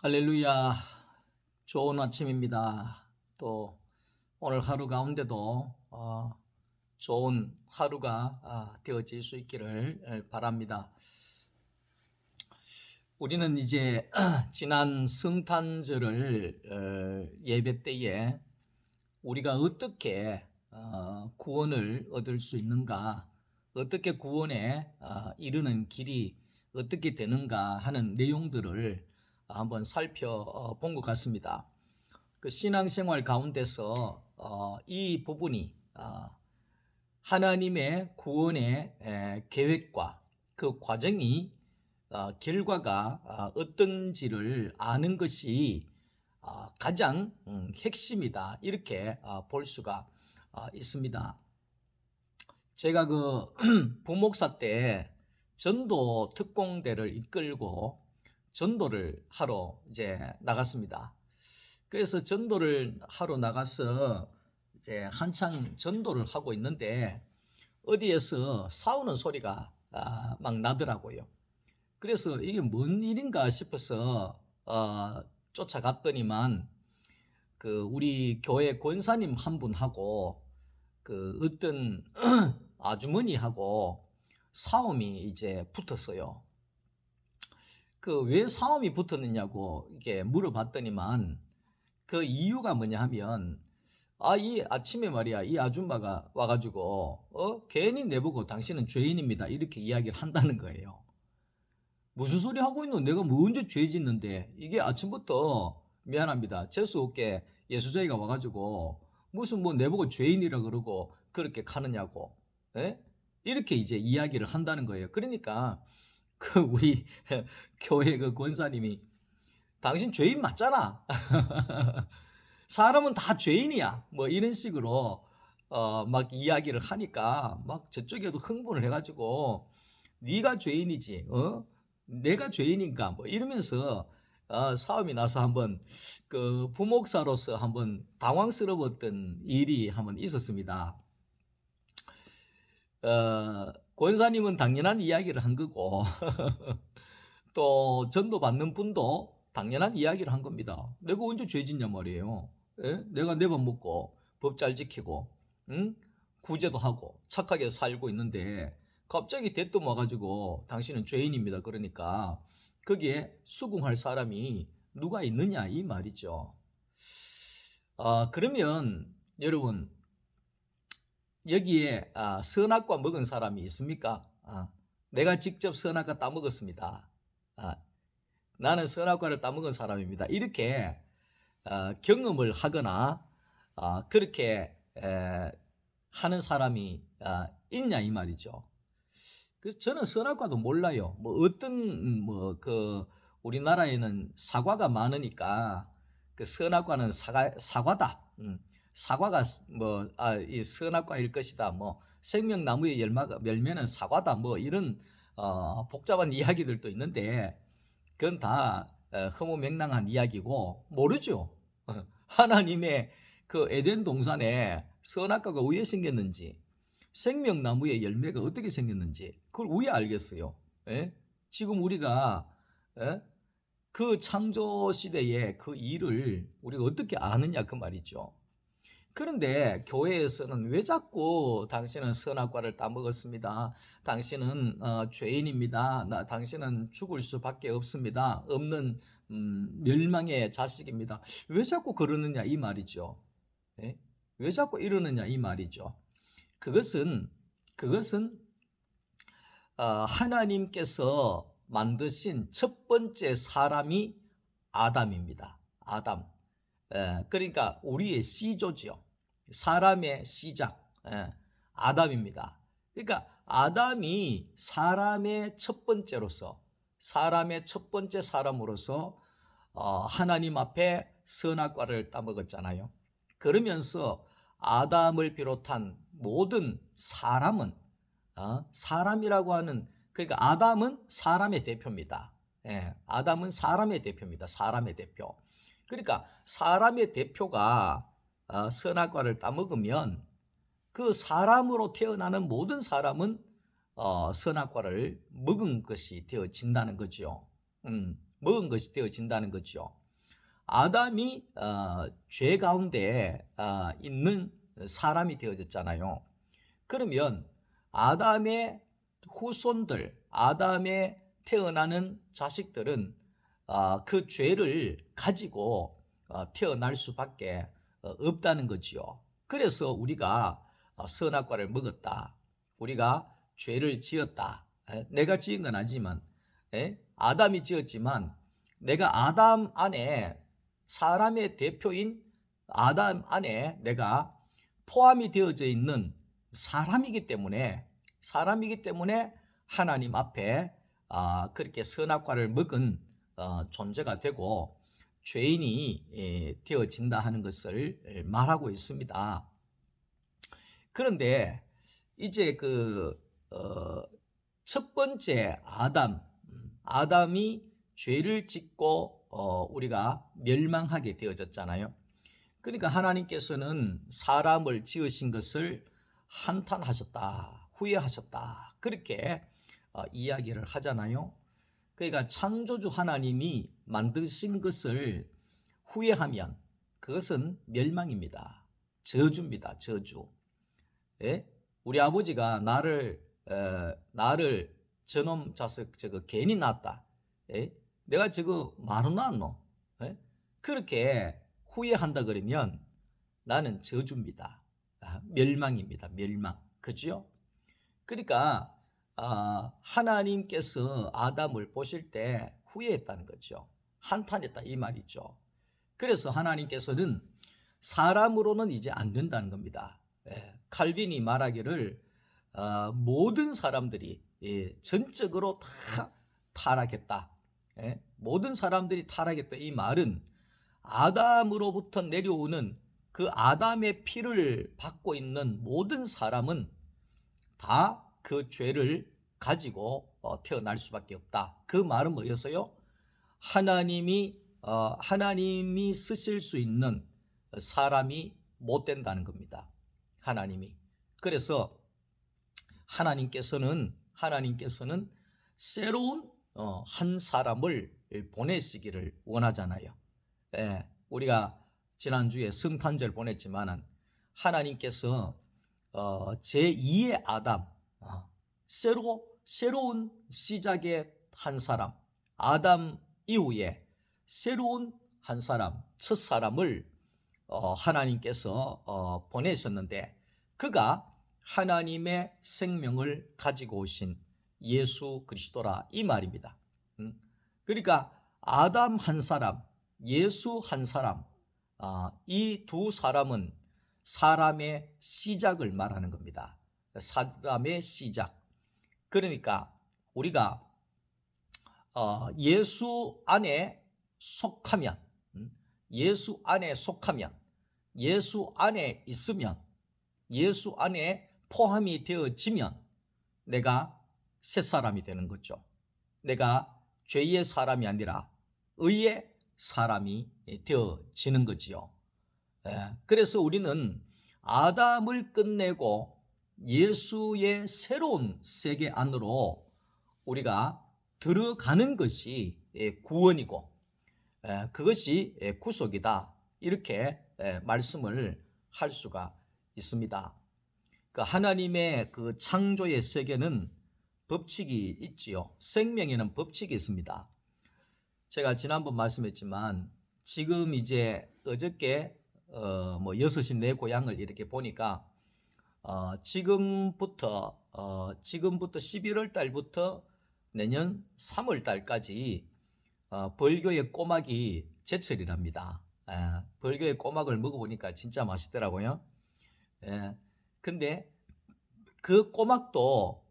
할렐루야. 좋은 아침입니다. 또 오늘 하루 가운데도 좋은 하루가 되어질 수 있기를 바랍니다. 우리는 이제 지난 성탄절을 예배 때에 우리가 어떻게 구원을 얻을 수 있는가, 어떻게 구원에 이르는 길이 어떻게 되는가 하는 내용들을 한번 살펴본 것 같습니다. 그 신앙생활 가운데서 이 부분이 하나님의 구원의 계획과 그 과정이 결과가 어떤지를 아는 것이 가장 핵심이다, 이렇게 볼 수가 있습니다. 제가 그 부목사 때 전도 특공대를 이끌고 전도를 하러 이제 나갔습니다. 그래서 전도를 하러 나가서 이제 한창 전도를 하고 있는데 어디에서 싸우는 소리가 막 나더라고요. 그래서 이게 뭔 일인가 싶어서 쫓아갔더니만 그 우리 교회 권사님 한 분하고 그 어떤 아주머니하고 싸움이 이제 붙었어요. 그 왜 싸움이 붙었느냐고 이게 물어봤더니만 그 이유가 뭐냐 하면 이 아침에 말이야, 이 아줌마가 와가지고 괜히 내보고 당신은 죄인입니다 이렇게 이야기를 한다는 거예요. 무슨 소리 하고 있노? 내가 뭐 언제 죄 짓는데? 이게 아침부터 미안합니다, 재수없게 예수자이가 와가지고 무슨 뭐 내보고 죄인이라 그러고 그렇게 가느냐고, 에? 이렇게 이제 이야기를 한다는 거예요. 그러니까 그 우리 교회 그 권사님이 당신 죄인 맞잖아. 사람은 다 죄인이야. 뭐 이런 식으로 막 이야기를 하니까 막 저쪽에도 흥분을 해가지고 네가 죄인이지, 내가 죄인인가 뭐 이러면서 싸움이 나서 한번 그 부목사로서 한번 당황스러웠던 일이 한번 있었습니다. 권사님은 당연한 이야기를 한 거고 또 전도 받는 분도 당연한 이야기를 한 겁니다. 내가 언제 죄 짓냐 말이에요. 예? 내가 내 밥 먹고 법 잘 지키고 구제도 하고 착하게 살고 있는데 갑자기 대뜸 와가지고 당신은 죄인입니다 그러니까 거기에 수긍할 사람이 누가 있느냐 이 말이죠. 그러면 여러분 여기에 선악과 먹은 사람이 있습니까? 내가 직접 선악과 따먹었습니다. 나는 선악과를 따먹은 사람입니다, 이렇게 경험을 하거나 그렇게 하는 사람이 있냐 이 말이죠. 그래서 저는 선악과도 몰라요. 뭐 어떤 뭐 그 우리나라에는 사과가 많으니까 그 선악과는 사과다. 사과가 뭐 이 선악과일 것이다. 뭐 생명나무의 열매는 사과다. 뭐 이런 복잡한 이야기들도 있는데 그건 다 허무맹랑한 이야기고 모르죠. 하나님의 그 에덴 동산에 선악과가 왜 생겼는지, 생명나무의 열매가 어떻게 생겼는지 그걸 왜 알겠어요? 예? 지금 우리가 그 창조 시대의 그 일을 우리가 어떻게 아느냐 그 말이죠. 그런데 교회에서는 왜 자꾸 당신은 선악과를 따먹었습니다, 당신은 죄인입니다, 당신은 죽을 수밖에 없습니다, 없는 멸망의 자식입니다, 왜 자꾸 그러느냐 이 말이죠. 예? 왜 자꾸 이러느냐 이 말이죠. 그것은 하나님께서 만드신 첫 번째 사람이 아담입니다. 아담. 그러니까 우리의 시조죠. 사람의 시작, 아담입니다. 그러니까 아담이 사람의 첫 번째로서, 사람의 첫 번째 사람으로서 하나님 앞에 선악과를 따먹었잖아요. 그러면서 아담을 비롯한 모든 사람은 사람이라고 하는, 그러니까 아담은 사람의 대표입니다. 아담은 사람의 대표입니다. 사람의 대표. 그러니까 사람의 대표가 선악과를 따먹으면 그 사람으로 태어나는 모든 사람은 선악과를 먹은 것이 되어진다는 거죠. 먹은 것이 되어진다는 거죠. 아담이 죄 가운데 있는 사람이 되어졌잖아요. 그러면 아담의 후손들, 아담의 태어나는 자식들은 그 죄를 가지고 태어날 수밖에 없다는 거지요. 그래서 우리가 선악과를 먹었다. 우리가 죄를 지었다. 내가 지은 건 아니지만 아담이 지었지만 내가 아담 안에 사람의 대표인 아담 안에 내가 포함이 되어져 있는 사람이기 때문에 하나님 앞에 그렇게 선악과를 먹은 존재가 되고 죄인이 되어진다 하는 것을 말하고 있습니다. 그런데 이제 첫 번째 아담이 죄를 짓고 우리가 멸망하게 되어졌잖아요. 그러니까 하나님께서는 사람을 지으신 것을 한탄하셨다, 후회하셨다, 그렇게 이야기를 하잖아요. 그러니까 창조주 하나님이 만드신 것을 후회하면 그것은 멸망입니다. 저주입니다. 저주. 예? 우리 아버지가 나를 저놈 자식 저거 괜히 낳았다. 예? 내가 저거 마로 낳았노? 예? 그렇게 후회한다 그러면 나는 저주입니다. 멸망입니다. 멸망. 그죠? 그러니까 하나님께서 아담을 보실 때 후회했다는 거죠. 한탄했다 이 말이죠. 그래서 하나님께서는 사람으로는 이제 안 된다는 겁니다. 칼빈이 말하기를 모든 사람들이 전적으로 다 타락했다. 모든 사람들이 타락했다 이 말은 아담으로부터 내려오는 그 아담의 피를 받고 있는 모든 사람은 다 그 죄를 가지고 태어날 수밖에 없다. 그 말은 뭐였어요? 하나님이 쓰실 수 있는 사람이 못 된다는 겁니다. 하나님이. 그래서 하나님께서는 새로운 한 사람을 보내시기를 원하잖아요. 우리가 지난주에 성탄절 보냈지만 하나님께서 제2의 아담, 새로운 시작의 한 사람, 아담 이후에 새로운 한 사람, 첫 사람을 하나님께서 보내셨는데 그가 하나님의 생명을 가지고 오신 예수 그리스도라 이 말입니다. 그러니까 아담 한 사람, 예수 한 사람, 이 두 사람은 사람의 시작을 말하는 겁니다. 사람의 시작. 그러니까 우리가 예수 안에 속하면, 예수 안에 있으면, 예수 안에 포함이 되어지면 내가 새 사람이 되는 거죠. 내가 죄의 사람이 아니라 의의 사람이 되어지는 거지요. 그래서 우리는 아담을 끝내고 예수의 새로운 세계 안으로 우리가 들어가는 것이 구원이고 그것이 구속이다. 이렇게 말씀을 할 수가 있습니다. 하나님의 그 창조의 세계는 법칙이 있지요. 생명에는 법칙이 있습니다. 제가 지난번 말씀했지만 지금 이제 어저께 6시 내 고향을 이렇게 보니까 지금부터 11월 달부터 내년 3월 달까지 벌교의 꼬막이 제철이랍니다. 벌교의 꼬막을 먹어보니까 진짜 맛있더라고요. 근데 그 꼬막도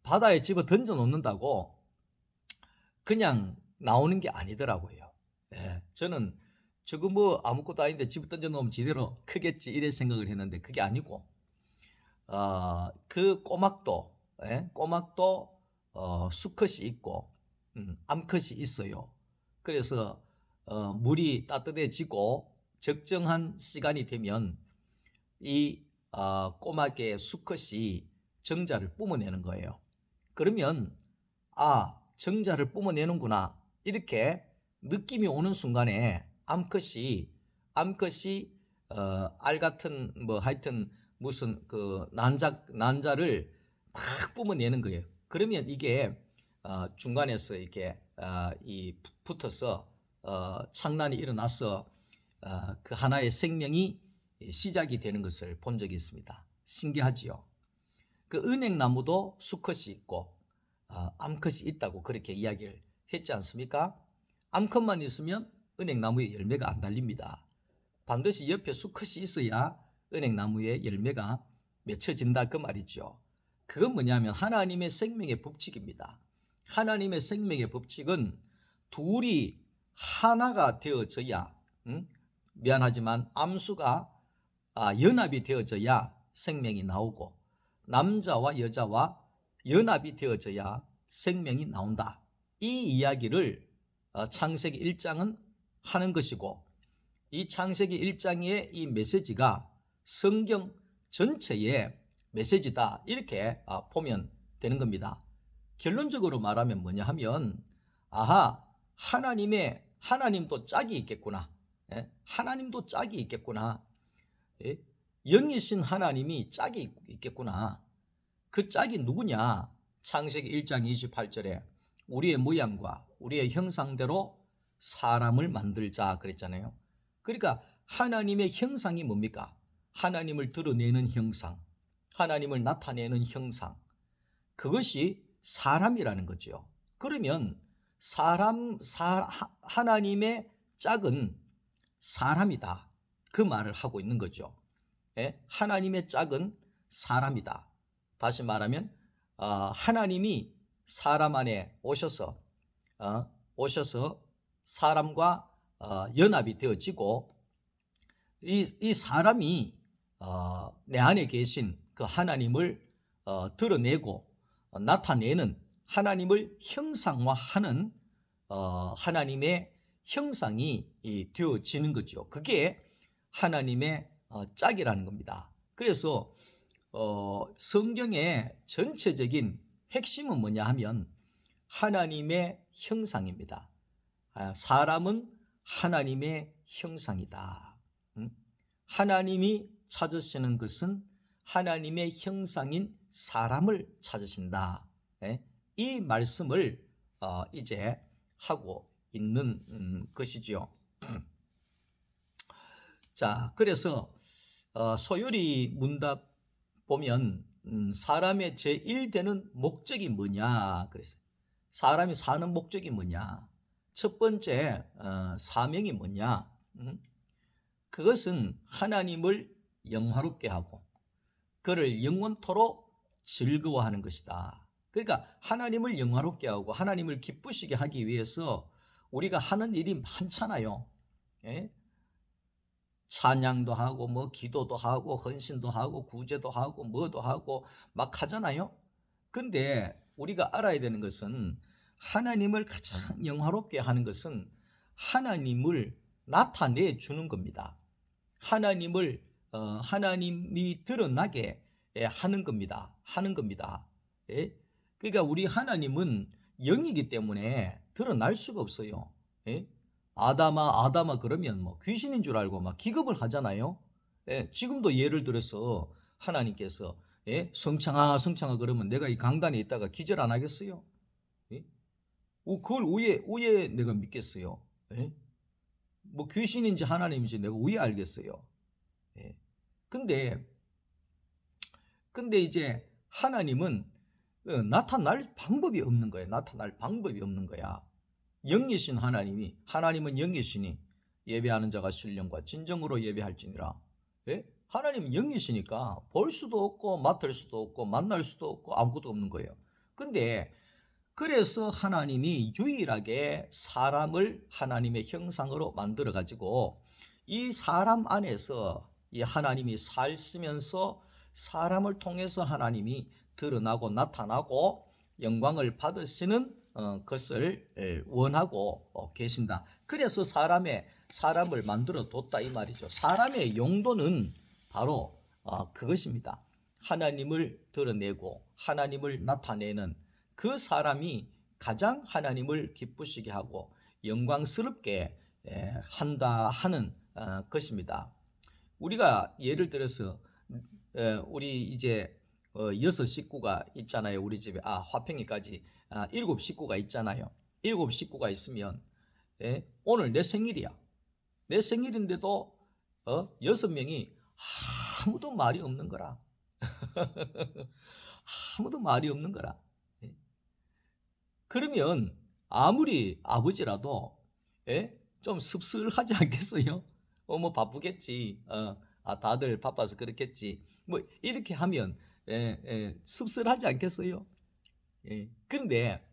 바다에 집어 던져 놓는다고 그냥 나오는 게 아니더라고요. 저는 저거 뭐 아무것도 아닌데 집어 던져 놓으면 지대로 크겠지 이래 생각을 했는데 그게 아니고 그 꼬막도 수컷이 있고 암컷이 있어요. 그래서 물이 따뜻해지고 적정한 시간이 되면 이 꼬막의 수컷이 정자를 뿜어내는 거예요. 그러면 정자를 뿜어내는구나. 이렇게 느낌이 오는 순간에 암컷이 알 같은 뭐 하여튼 무슨 그 난자를 막 뿜어내는 거예요. 그러면 이게 중간에서 이렇게 이 붙어서 창난이 일어나서 그 하나의 생명이 시작이 되는 것을 본 적이 있습니다. 신기하지요. 그 은행나무도 수컷이 있고 암컷이 있다고 그렇게 이야기를 했지 않습니까? 암컷만 있으면 은행나무에 열매가 안 달립니다. 반드시 옆에 수컷이 있어야 은행나무에 열매가 맺혀진다 그 말이죠. 그건 뭐냐면 하나님의 생명의 법칙입니다. 하나님의 생명의 법칙은 둘이 하나가 되어져야 미안하지만 암수가 연합이 되어져야 생명이 나오고 남자와 여자와 연합이 되어져야 생명이 나온다. 이 이야기를 창세기 1장은 하는 것이고 이 창세기 1장의 이 메시지가 성경 전체의 메시지다 이렇게 보면 되는 겁니다. 결론적으로 말하면 뭐냐 하면 하나님도 짝이 있겠구나. 하나님도 짝이 있겠구나. 영이신 하나님이 짝이 있겠구나. 그 짝이 누구냐? 창세기 1장 28절에 우리의 모양과 우리의 형상대로 사람을 만들자 그랬잖아요. 그러니까 하나님의 형상이 뭡니까? 하나님을 드러내는 형상, 하나님을 나타내는 형상. 그것이 사람이라는 거죠. 그러면 하나님의 짝은 사람이다. 그 말을 하고 있는 거죠. 하나님의 짝은 사람이다. 다시 말하면 하나님이 사람 안에 오셔서 사람과 연합이 되어지고 이 사람이 내 안에 계신 그 하나님을 드러내고 나타내는 하나님을 형상화하는 하나님의 형상이 되어지는 거죠. 그게 하나님의 짝이라는 겁니다. 그래서 성경의 전체적인 핵심은 뭐냐 하면 하나님의 형상입니다. 사람은 하나님의 형상이다. 하나님이 찾으시는 것은 하나님의 형상인 사람을 찾으신다. 이 말씀을 이제 하고 있는 것이지요. 자, 그래서 소요리 문답 보면 사람의 제1되는 목적이 뭐냐 그랬어요. 사람이 사는 목적이 뭐냐? 첫 번째 사명이 뭐냐? 그것은 하나님을 영화롭게 하고 그를 영원토록 즐거워하는 것이다. 그러니까 하나님을 영화롭게 하고 하나님을 기쁘시게 하기 위해서 우리가 하는 일이 많잖아요. 찬양도 하고 뭐 기도도 하고 헌신도 하고 구제도 하고 뭐도 하고 막 하잖아요. 근데 우리가 알아야 되는 것은 하나님을 가장 영화롭게 하는 것은 하나님을 나타내 주는 겁니다. 하나님이 드러나게 하는 겁니다. 그러니까 우리 하나님은 영이기 때문에 드러날 수가 없어요. 아담아 그러면 뭐 귀신인 줄 알고 막 기겁을 하잖아요. 지금도 예를 들어서 하나님께서 성창아 그러면 내가 이 강단에 있다가 기절 안 하겠어요? 그걸 왜 내가 믿겠어요? 뭐 귀신인지 하나님인지 내가 왜 알겠어요? 근데 이제 하나님은 나타날 방법이 없는 거야. 영이신 하나님은 영이시니 예배하는 자가 신령과 진정으로 예배할지니라. 하나님은 영이시니까 볼 수도 없고 맡을 수도 없고 만날 수도 없고 아무것도 없는 거예요. 근데 그래서 하나님이 유일하게 사람을 하나님의 형상으로 만들어 가지고 이 사람 안에서 이 하나님이 살면서 사람을 통해서 하나님이 드러나고 나타나고 영광을 받으시는 것을 원하고 계신다. 그래서 사람을 만들어 뒀다 이 말이죠. 사람의 용도는 바로 그것입니다. 하나님을 드러내고 하나님을 나타내는 그 사람이 가장 하나님을 기쁘시게 하고 영광스럽게 한다 하는 것입니다. 우리가 예를 들어서 우리 이제 6식구가 있잖아요. 우리 집에 화평이까지 7식구가 있잖아요. 7식구가 있으면 오늘 내 생일이야. 내 생일인데도 6명이 아무도 말이 없는 거라. 아무도 말이 없는 거라. 그러면 아무리 아버지라도 좀 씁쓸하지 않겠어요? 뭐 바쁘겠지. 다들 바빠서 그렇겠지. 뭐 이렇게 하면 씁쓸하지 않겠어요? 근데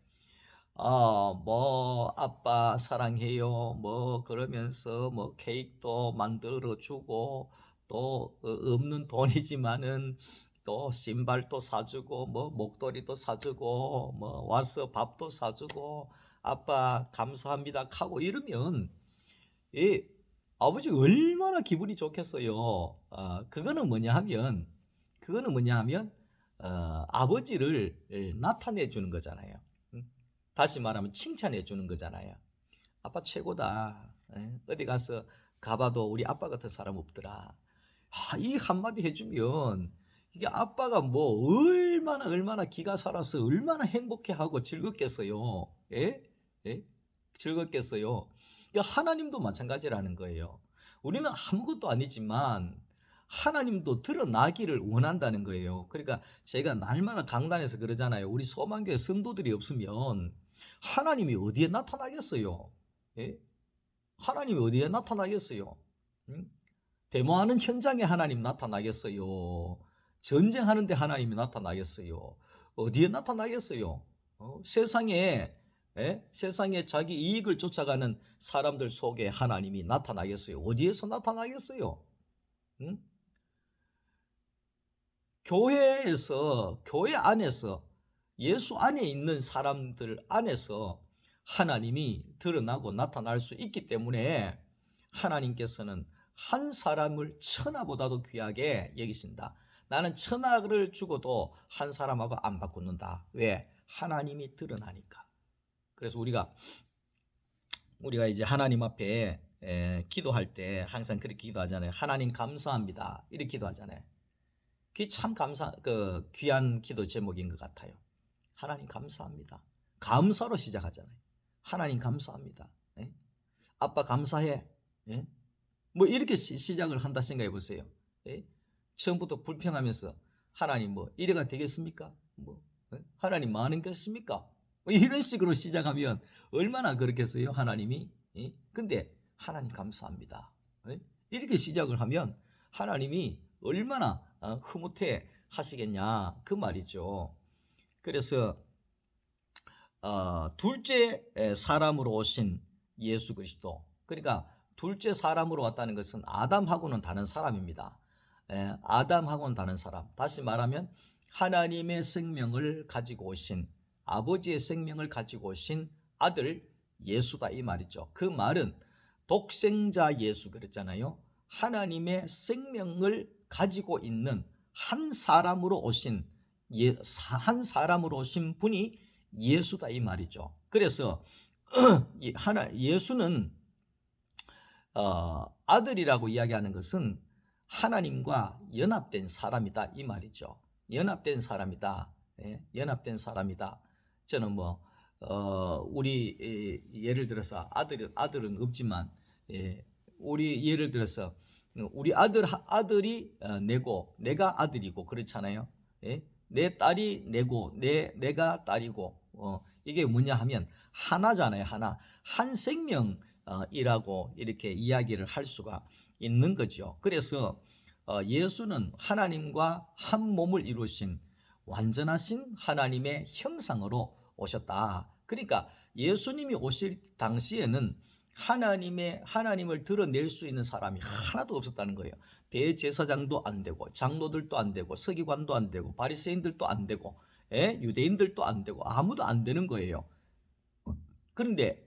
뭐 아빠 사랑해요 뭐 그러면서 뭐 케이크도 만들어 주고 또 없는 돈이지만은 또 신발도 사주고 뭐 목도리도 사주고 뭐 와서 밥도 사주고 아빠 감사합니다 하고 이러면 이 아버지 얼마나 기분이 좋겠어요. 그거는 뭐냐 하면 아버지를 나타내 주는 거잖아요. 다시 말하면 칭찬해 주는 거잖아요. 아빠 최고다. 어디 가서 가봐도 우리 아빠 같은 사람 없더라. 이 한마디 해주면 이게 아빠가 뭐 얼마나 기가 살아서 얼마나 행복해하고 즐겁겠어요. 예? 즐겁겠어요. 그러니까 하나님도 마찬가지라는 거예요. 우리는 아무것도 아니지만 하나님도 드러나기를 원한다는 거예요. 그러니까 제가 날마다 강단에서 그러잖아요. 우리 소망교회 성도들이 없으면 하나님이 어디에 나타나겠어요? 하나님이 어디에 나타나겠어요? 데모하는 현장에 하나님 나타나겠어요? 전쟁하는데 하나님이 나타나겠어요? 어디에 나타나겠어요? 세상에 자기 이익을 쫓아가는 사람들 속에 하나님이 나타나겠어요? 어디에서 나타나겠어요? 교회 안에서 예수 안에 있는 사람들 안에서 하나님이 드러나고 나타날 수 있기 때문에 하나님께서는 한 사람을 천하보다도 귀하게 여기신다. 나는 천하를 주고도 한 사람하고 안 바꾸는다. 왜? 하나님이 드러나니까. 그래서 우리가 이제 하나님 앞에 기도할 때 항상 그렇게 기도하잖아요. 하나님 감사합니다. 이렇게 기도하잖아요. 그게 참 귀한 기도 제목인 것 같아요. 하나님 감사합니다. 감사로 시작하잖아요. 하나님 감사합니다. 아빠 감사해. 뭐 이렇게 시작을 한다 생각해 보세요. 처음부터 불평하면서 하나님 뭐 이래가 되겠습니까? 뭐 하나님 많은 것입니까? 뭐 이런 식으로 시작하면 얼마나 그렇겠어요, 하나님이? 근데 하나님 감사합니다. 이렇게 시작을 하면 하나님이 얼마나 흐뭇해 하시겠냐 그 말이죠. 그래서 둘째 사람으로 오신 예수 그리스도, 그러니까 둘째 사람으로 왔다는 것은 아담하고는 다른 사람입니다. 아담하고는 다른 사람. 다시 말하면 하나님의 생명을 가지고 오신, 아버지의 생명을 가지고 오신 아들 예수다 이 말이죠. 그 말은 독생자 예수 그랬잖아요. 하나님의 생명을 가지고 있는 한 사람으로 오신 분이 예수다 이 말이죠. 그래서 예수는 아들이라고 이야기하는 것은 하나님과 연합된 사람이다 이 말이죠. 연합된 사람이다. 연합된 사람이다. 저는 뭐 우리 예를 들어서 아들은 없지만 우리 예를 들어서 우리 아들이 내고 내가 아들이고 그렇잖아요. 내 딸이 내고 내가 딸이고 이게 뭐냐 하면 하나잖아요. 하나. 한 생명이라고 이렇게 이야기를 할 수가 있는 거죠. 그래서 예수는 하나님과 한 몸을 이루신 완전하신 하나님의 형상으로 오셨다. 그러니까 예수님이 오실 당시에는 하나님을 드러낼 수 있는 사람이 하나도 없었다는 거예요. 대제사장도 안 되고 장로들도 안 되고 서기관도 안 되고 바리새인들도 안 되고 유대인들도 안 되고 아무도 안 되는 거예요. 그런데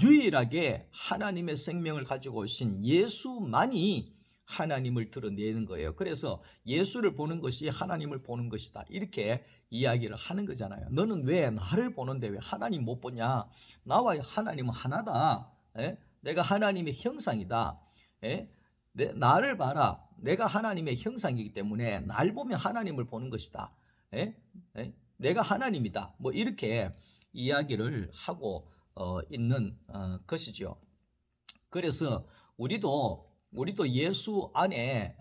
유일하게 하나님의 생명을 가지고 오신 예수만이 하나님을 드러내는 거예요. 그래서 예수를 보는 것이 하나님을 보는 것이다. 이렇게 이야기를 하는 거잖아요. 너는 왜 나를 보는데 왜 하나님 못 보냐? 나와 하나님은 하나다. 예? 내가 하나님의 형상이다. 예? 나를 봐라. 내가 하나님의 형상이기 때문에 날 보면 하나님을 보는 것이다. 예? 예? 내가 하나님이다. 뭐 이렇게 이야기를 하고 있는 것이죠. 그래서 우리도 예수 안에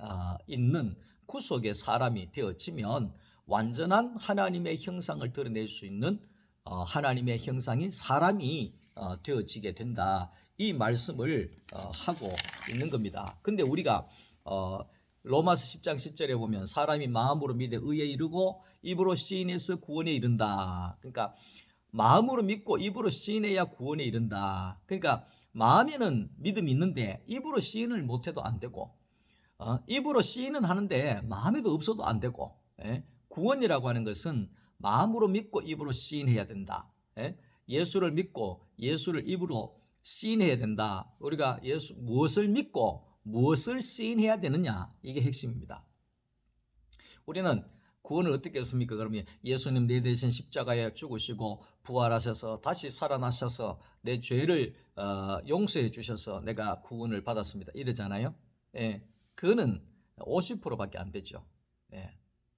있는 구속의 사람이 되어지면 완전한 하나님의 형상을 드러낼 수 있는 하나님의 형상인 사람이 되어지게 된다. 이 말씀을 하고 있는 겁니다. 근데 우리가 로마서 10장 10절에 보면 사람이 마음으로 믿어 의에 이르고 입으로 시인해서 구원에 이른다. 그러니까 마음으로 믿고 입으로 시인해야 구원에 이른다. 그러니까 마음에는 믿음이 있는데 입으로 시인을 못해도 안 되고 입으로 시인은 하는데 마음에도 없어도 안 되고 구원이라고 하는 것은 마음으로 믿고 입으로 시인해야 된다. 예수를 믿고 예수를 입으로 시인해야 된다. 우리가 무엇을 믿고 무엇을 시인해야 되느냐, 이게 핵심입니다. 우리는 구원을 어떻게 했습니까? 그러면 예수님 내 대신 십자가에 죽으시고 부활하셔서 다시 살아나셔서 내 죄를 용서해 주셔서 내가 구원을 받았습니다. 이러잖아요. 예, 그거는 50%밖에 안 되죠. 예,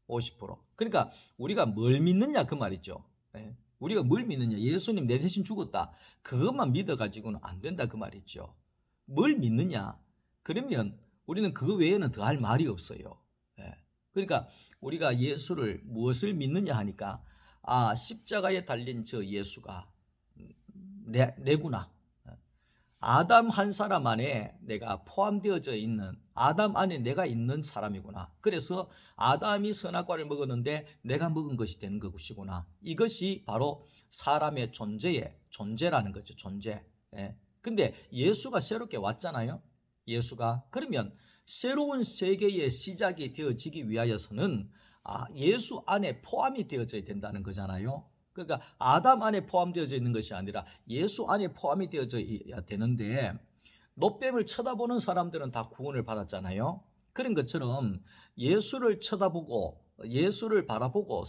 50%. 그러니까 우리가 뭘 믿느냐 그 말이죠. 예, 우리가 뭘 믿느냐. 예수님 내 대신 죽었다. 그것만 믿어가지고는 안 된다 그 말이죠. 뭘 믿느냐. 그러면 우리는 그거 외에는 더 할 말이 없어요. 예. 그러니까 우리가 예수를 무엇을 믿느냐 하니까 십자가에 달린 저 예수가 내구나. 아담 한 사람 안에 내가 포함되어져 있는, 아담 안에 내가 있는 사람이구나. 그래서 아담이 선악과를 먹었는데 내가 먹은 것이 되는 것이구나. 이것이 바로 사람의 존재라는 거죠. 존재. 근데 예수가 새롭게 왔잖아요. 예수가. 그러면 새로운 세계의 시작이 되어지기 위하여서는 예수 안에 포함이 되어져야 된다는 거잖아요. 그러니까 아담 안에 포함되어져 있는 것이 아니라 예수 안에 포함이 되어져야 되는데, 노뱀을 쳐다보는 사람들은 다 구원을 받았잖아요. 그런 것처럼 예수를 쳐다보고 예수를 바라보고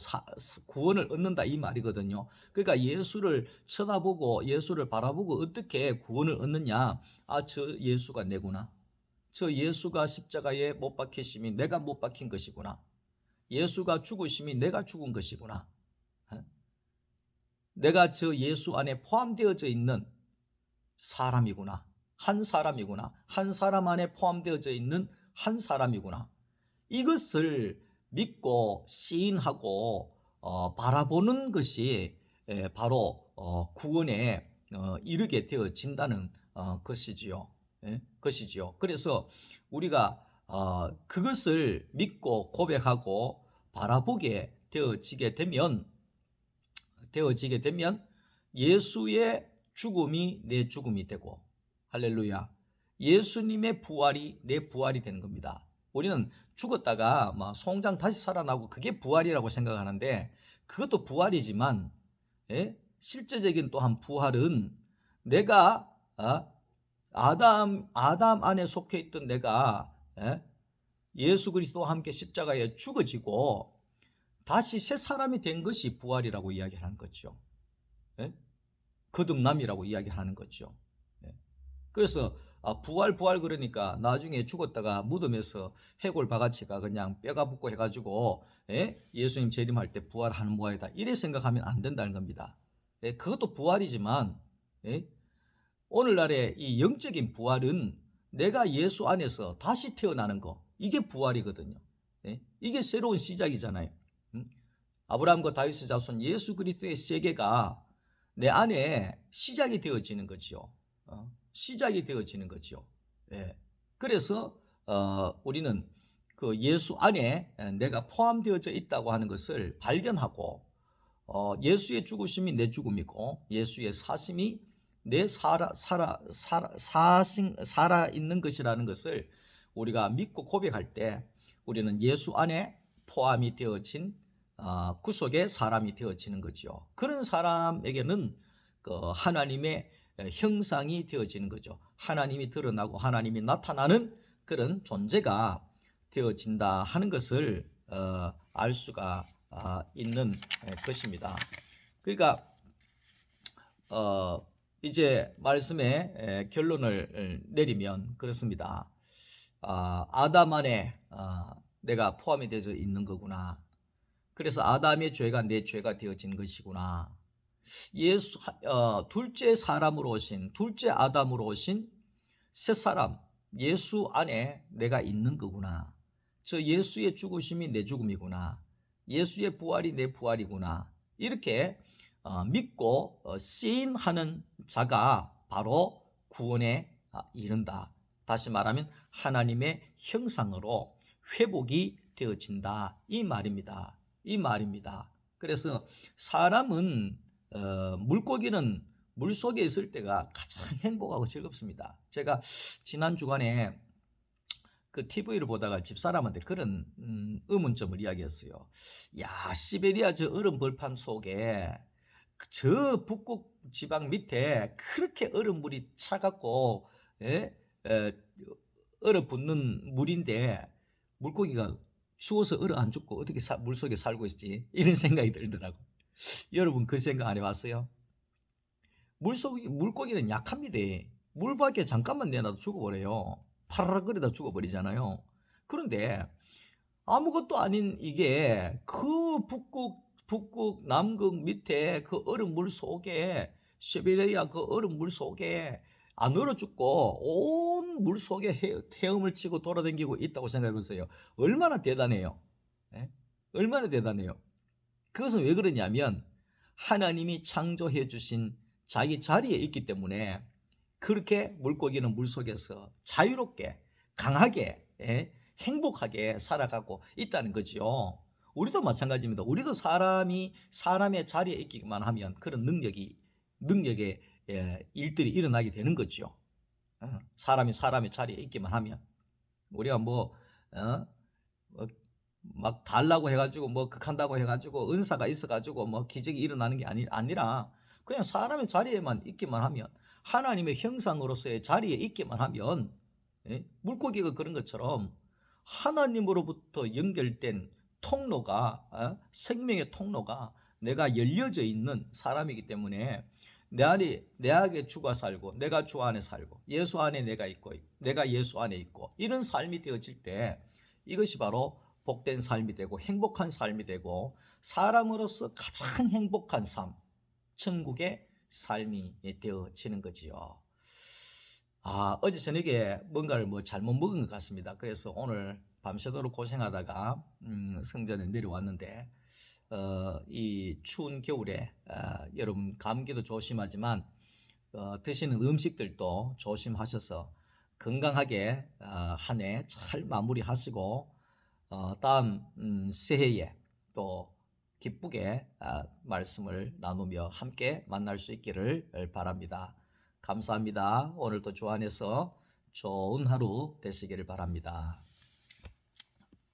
구원을 얻는다 이 말이거든요. 그러니까 예수를 쳐다보고 예수를 바라보고 어떻게 구원을 얻느냐. 저 예수가 내구나. 저 예수가 십자가에 못 박히심이 내가 못 박힌 것이구나. 예수가 죽으심이 내가 죽은 것이구나. 내가 저 예수 안에 포함되어져 있는 사람이구나. 한 사람이구나. 한 사람 안에 포함되어져 있는 한 사람이구나. 이것을 믿고 시인하고 바라보는 것이 바로 구원에 이르게 되어진다는 것이지요. 것이지요. 그래서 우리가 그것을 믿고 고백하고 바라보게 되어지게 되면 예수의 죽음이 내 죽음이 되고, 할렐루야, 예수님의 부활이 내 부활이 되는 겁니다. 우리는 죽었다가 송장 다시 살아나고 그게 부활이라고 생각하는데, 그것도 부활이지만 실제적인 또한 부활은 내가 아담 안에 속해 있던 내가 예수 그리스도와 함께 십자가에 죽어지고 다시 새 사람이 된 것이 부활이라고 이야기하는 거죠. 거듭남이라고 이야기하는 거죠. 그래서 부활 그러니까 나중에 죽었다가 무덤에서 해골 바가지가 그냥 뼈가 붙고 해가지고 예수님 재림할 때 부활하는 모양이다, 이래 생각하면 안 된다는 겁니다. 그것도 부활이지만 오늘날의 이 영적인 부활은 내가 예수 안에서 다시 태어나는 거, 이게 부활이거든요. 이게 새로운 시작이잖아요. 아브라함과 다윗의 자손 예수 그리스도의 세계가 내 안에 시작이 되어지는 거죠. 시작이 되어지는 거죠. 그래서 우리는 그 예수 안에 내가 포함되어져 있다고 하는 것을 발견하고, 예수의 죽으심이 내 죽음이고 예수의 사심이 내 살아 있는 것이라는 것을 우리가 믿고 고백할 때 우리는 예수 안에 포함이 되어진 구속의 사람이 되어지는 거죠. 그런 사람에게는 하나님의 형상이 되어지는 거죠. 하나님이 드러나고 하나님이 나타나는 그런 존재가 되어진다 하는 것을 알 수가 있는 것입니다. 그러니까 이제 말씀의 결론을 내리면 그렇습니다. 아담 안에 내가 포함이 되어 있는 거구나. 그래서 아담의 죄가 내 죄가 되어진 것이구나. 둘째 사람으로 오신, 둘째 아담으로 오신 새 사람, 예수 안에 내가 있는 거구나. 저 예수의 죽으심이 내 죽음이구나. 예수의 부활이 내 부활이구나. 이렇게 믿고 시인하는 자가 바로 구원에 이른다. 다시 말하면 하나님의 형상으로 회복이 되어진다. 이 말입니다. 이 말입니다. 그래서 사람은 물고기는 물속에 있을 때가 가장 행복하고 즐겁습니다. 제가 지난 주간에 그 TV를 보다가 집사람한테 그런 의문점을 이야기했어요. 야, 시베리아 저 얼음 벌판 속에 저 북극 지방 밑에 그렇게 얼음물이 차갑고 얼어붙는 물인데 물고기가 추워서 얼어 안 죽고 어떻게 물속에 살고 있지? 이런 생각이 들더라고. 여러분 그 생각 안 해봤어요? 물고기는 약합니다. 물 밖에 잠깐만 내놔도 죽어버려요. 파라락거리다 죽어버리잖아요. 그런데 아무것도 아닌 이게 그 북극 남극 밑에 그 얼음물 속에 시베리아 그 얼음물 속에 안 얼어 죽고 온 물 속에 헤엄을 치고 돌아다니고 있다고 생각해 보세요. 얼마나 대단해요. 예? 얼마나 대단해요. 그것은 왜 그러냐면 하나님이 창조해 주신 자기 자리에 있기 때문에 그렇게 물고기는 물속에서 자유롭게 강하게 행복하게 살아가고 있다는 거죠. 우리도 마찬가지입니다. 우리도 사람의 자리에 있기만 하면 그런 능력의 일들이 일어나게 되는 거죠. 사람이 사람의 자리에 있기만 하면 우리가 막 달라고 해가지고 뭐 극한다고 해가지고 은사가 있어가지고 뭐 기적이 일어나는 게 아니라 그냥 사람의 자리에만 있기만 하면 하나님의 형상으로서의 자리에 있기만 하면 물고기가 그런 것처럼 하나님으로부터 연결된 통로가 생명의 통로가 내가 열려져 있는 사람이기 때문에 내 안에 주가 살고 내가 주 안에 살고 예수 안에 내가 있고 내가 예수 안에 있고 이런 삶이 되어질 때 이것이 바로 복된 삶이 되고 행복한 삶이 되고 사람으로서 가장 행복한 삶, 천국의 삶이 되어지는 거지요. 어제 저녁에 뭔가를 잘못 먹은 것 같습니다. 그래서 오늘 밤새도록 고생하다가 성전에 내려왔는데 이 추운 겨울에 여러분 감기도 조심하지만 드시는 음식들도 조심하셔서 건강하게 한 해 잘 마무리하시고 다음 새해에 또 기쁘게 말씀을 나누며 함께 만날 수 있기를 바랍니다. 감사합니다. 오늘도 주 안에서 좋은 하루 되시기를 바랍니다.